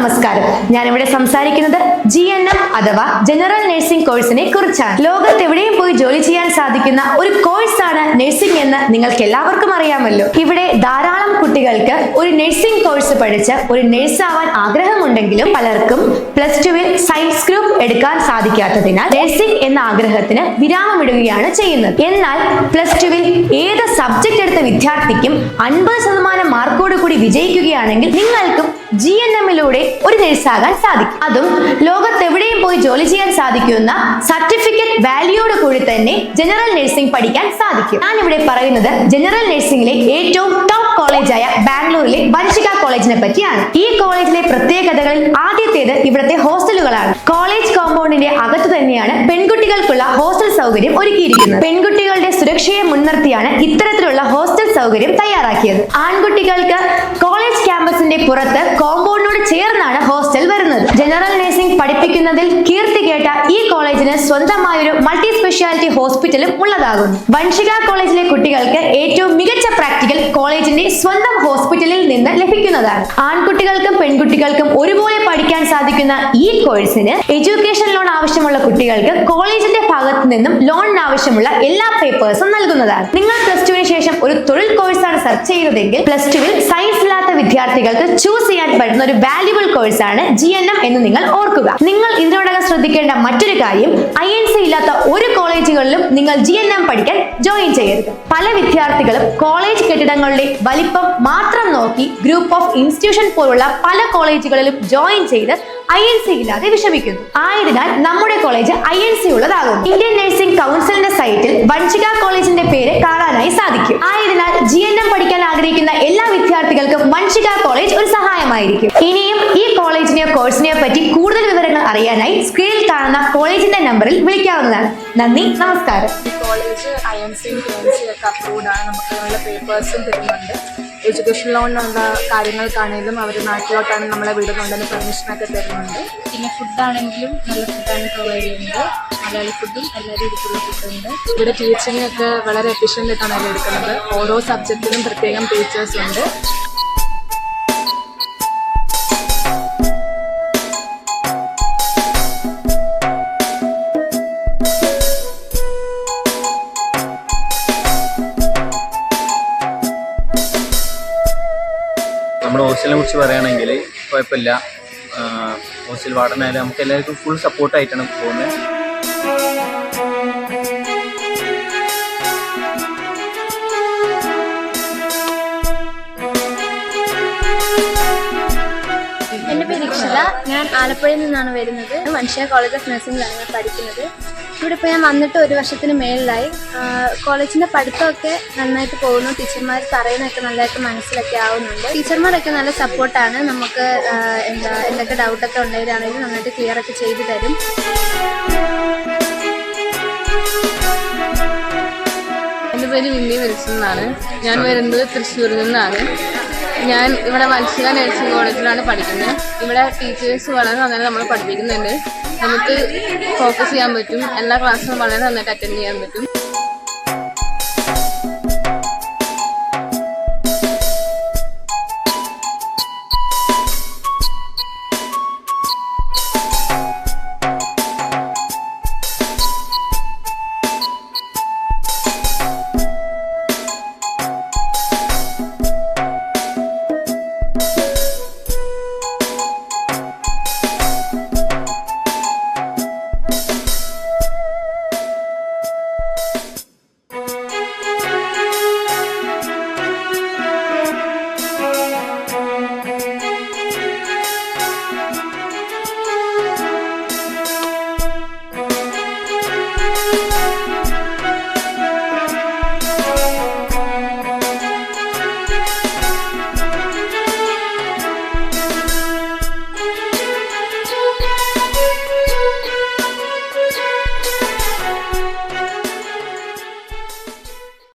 നമസ്കാരം. ഞാനിവിടെ സംസാരിക്കുന്നത് GNM അഥവാ ജനറൽ നഴ്സിംഗ് കോഴ്സിനെ കുറിച്ചാണ്. ലോകത്ത് എവിടെയും പോയി ജോലി ചെയ്യാൻ സാധിക്കുന്ന ഒരു കോഴ്സാണ് നഴ്സിംഗ് എന്ന് നിങ്ങൾക്ക് എല്ലാവർക്കും അറിയാമല്ലോ. ഇവിടെ ധാരാളം കുട്ടികൾക്ക് ഒരു നഴ്സിംഗ് കോഴ്സ് പഠിച്ച് ഒരു നഴ്സ് ആവാൻ ആഗ്രഹമുണ്ടെങ്കിലും പലർക്കും +2-ൽ സയൻസ് ഗ്രൂപ്പ് എടുക്കാൻ സാധിക്കാത്തതിനാൽ നഴ്സിംഗ് എന്ന ആഗ്രഹത്തിന് വിരാമമിടുകയാണ് ചെയ്യുന്നത്. എന്നാൽ +2-ൽ ഏത് സബ്ജക്ട് എടുത്ത വിദ്യാർത്ഥിക്കും 50% മാർക്കോട് കൂടി വിജയിക്കുകയാണെങ്കിൽ നിങ്ങൾക്കും GNM-ലൂടെ ഒരു നഴ്സാകാൻ സാധിക്കും. അതും ലോകത്തെവിടെയും പോയി ജോലി ചെയ്യാൻ സാധിക്കുന്ന സർട്ടിഫിക്കറ്റ് വാല്യൂയോട് കൂടി തന്നെ ജനറൽ നഴ്സിംഗ് പഠിക്കാൻ സാധിക്കും. ഞാൻ ഇവിടെ പറയുന്നത് ജനറൽ നഴ്സിംഗിലെ ഏറ്റവും ടോപ്പ് കോളേജായ ബാംഗ്ലൂരിലെ വൻഷിക കോളേജിനെ പറ്റിയാണ്. ഈ കോളേജിലെ പ്രത്യേകതകളിൽ ആദ്യത്തേത് ഇവിടുത്തെ ഹോസ്റ്റലുകളാണ്. കോളേജ് കോമ്പൗണ്ടിന്റെ അകത്ത് തന്നെയാണ് പെൺകുട്ടികൾക്കുള്ള ഹോസ്റ്റൽ സൗകര്യം ഒരുക്കിയിരിക്കുന്നത്. പെൺകുട്ടികളുടെ സുരക്ഷയെ മുൻനിർത്തിയാണ് ഇത്തരത്തിലുള്ള ഹോസ്റ്റൽ സൗകര്യം തയ്യാറാക്കിയത്. ആൺകുട്ടികൾക്ക് കോളേജ് ക്യാമ്പസിന്റെ പുറത്ത് കോമ്പൗണ്ടിനോട് ചേർന്നാണ് ഹോസ്റ്റൽ വരുന്നത്. ജനറൽ നഴ്സിംഗ് പഠിപ്പിക്കുന്നതിൽ കീർത്തി കേട്ട ഈ കോളേജിന് സ്വന്തമായൊരു മൾട്ടി സ്പെഷ്യാലിറ്റി ഹോസ്പിറ്റലും ഉള്ളതാകുന്നു. വൻഷിക കോളേജിലെ കുട്ടികൾക്ക് ഏറ്റവും മികച്ച പ്രാക്ടിക്കൽ കോളേജിന്റെ സ്വന്തം ഹോസ്പിറ്റലിൽ നിന്ന് ലഭിക്കുന്നതാണ്. ആൺകുട്ടികൾക്കും പെൺകുട്ടികൾക്കും ഒരുപോലെ പഠിക്കാൻ സാധിക്കുന്ന ഈ കോഴ്സിന് എഡ്യൂക്കേഷൻ ലോൺ ആവശ്യമുള്ള കുട്ടികൾക്ക് കോളേജിന്റെ ഭാഗത്ത് നിന്നും ലോണിന് ആവശ്യമുള്ള എല്ലാ പേപ്പേഴ്സും നൽകുന്നതാണ്. നിങ്ങൾ +2-ന് ശേഷം ഒരു തൊഴിൽ കോഴ്സാണ് സെർച്ച് ചെയ്യുന്നതെങ്കിൽ +2-ൽ സയൻസ് ഇല്ലാത്ത വിദ്യാർത്ഥികൾക്ക് ചൂസ് ചെയ്യാൻ പറ്റുന്ന ഒരു വാല്യുബിൾ കോഴ്സാണ് GNM എന്ന് നിങ്ങൾ ഓർക്കുക. നിങ്ങൾ ഇതിനോടകം ശ്രദ്ധിക്കേണ്ട മറ്റൊരു കാര്യം, INC ഇല്ലാത്ത ഒരു കോളേജുകളിലും നിങ്ങൾ GNM പഠിക്കാൻ ജോയിൻ ചെയ്യരുത്. പല വിദ്യാർത്ഥികളും കോളേജ് കെട്ടിടങ്ങളുടെ വലിപ്പം മാത്രം നോക്കി ഗ്രൂപ്പ് ഓഫ് ഇൻസ്റ്റിറ്റ്യൂഷൻ പോലുള്ള പല കോളേജുകളിലും ജോയിൻ ചെയ്ത് INC ഇല്ലാതെ വിഷമിക്കുന്നു. ആയതിനാൽ നമ്മുടെ കോളേജ് INC ഉള്ളതാകും. ഇന്ത്യൻ നഴ്സിംഗ് കൗൺസിലിന്റെ സൈറ്റിൽ വൻഷിക കോളേജിന്റെ പേര് കാണാനായി സാധിക്കും. ആയതിനാൽ GNM പഠിക്കാൻ ആഗ്രഹിക്കുന്ന എല്ലാ വിദ്യാർത്ഥികൾക്കും വൻഷിക കോളേജ് ഒരു സഹായമായിരിക്കും. ഇനിയും ഈ കോളേജിനെയോ കോഴ്സിനെയോ പറ്റി കൂടുതൽ വിവരങ്ങൾ അറിയാനായി സ്ക്രീനിൽ കാണുന്ന കോളേജിന്റെ നമ്പറിൽ വിളിക്കാവുന്നതാണ്. നന്ദി, നമസ്കാരം. കോളേജ് INC ഒക്കെ അപ്രൂവ്ഡ് ആണ്. നമുക്ക് നല്ല പേപ്പേഴ്സും തരുന്നുണ്ട്. എഡ്യൂക്കേഷൻ ലോണിനുള്ള കാര്യങ്ങൾക്കാണെങ്കിലും അവർ നാട്ടിലോട്ടാണ് നമ്മളെ വിടുന്നുണ്ടെന്ന് പെർമിഷനൊക്കെ തരുന്നുണ്ട്. പിന്നെ ഫുഡാണെങ്കിലും നല്ല ഫുഡാണ് പ്രൊവൈഡ് ചെയ്യുന്നത്. മലയാളി ഫുഡും എല്ലാ രീതിയിലുള്ള ഫുഡുണ്ട്. ഇവിടെ ടീച്ചിങ് ഒക്കെ വളരെ എഫിഷ്യൻ്റ് ആയിട്ടാണ് അവർ എടുക്കുന്നത്. ഓരോ സബ്ജക്റ്റിനും പ്രത്യേകം ടീച്ചേഴ്സ് ഉണ്ട്. നമ്മുടെ ഹോസ്റ്റലിനെ കുറിച്ച് പറയുകയാണെങ്കിൽ കുഴപ്പമില്ല. ഹോസ്റ്റൽ വാർഡനായാലും നമുക്ക് എല്ലാവർക്കും ഫുൾ സപ്പോർട്ടായിട്ടാണ് പോകുന്നത്. എൻ്റെ പേര് രക്ഷിത. ഞാൻ ആലപ്പുഴയിൽ നിന്നാണ് വരുന്നത്. വൻഷിക കോളേജ് ഓഫ് നഴ്സിംഗിലാണ് ഞാൻ പഠിക്കുന്നത്. ഇവിടെ ഇപ്പോൾ ഞാൻ വന്നിട്ട് 1 വർഷത്തിന് മേളിലായി. കോളേജിൻ്റെ പഠിത്തമൊക്കെ നന്നായിട്ട് പോകുന്നു. ടീച്ചർമാർ പറയുന്നതൊക്കെ നല്ലതായിട്ട് മനസ്സിലൊക്കെ ആവുന്നുണ്ട്. ടീച്ചർമാരൊക്കെ നല്ല സപ്പോർട്ടാണ്. നമുക്ക് എന്തൊക്കെ ഡൗട്ടൊക്കെ ഉണ്ടെങ്കിലാണെങ്കിലും നന്നായിട്ട് ക്ലിയർ ഒക്കെ ചെയ്തു തരും. എൻ്റെ പേര് വിന്നി വിൽസൺ എന്നാണ്. ഞാൻ വരുന്നത് തൃശ്ശൂരിൽ നിന്നാണ്. ഞാൻ ഇവിടെ വൻഷിക നഴ്സിംഗ് കോളേജിലാണ് പഠിക്കുന്നത്. ഇവിടെ ടീച്ചേഴ്സ് വളരെ നന്നായി നമ്മൾ പഠിപ്പിക്കുന്നുണ്ട്. നമുക്ക് ഫോക്കസ് ചെയ്യാൻ പറ്റും. എല്ലാ ക്ലാസ്സും വളരെ നന്നായിട്ട് അറ്റൻഡ് ചെയ്യാൻ പറ്റും.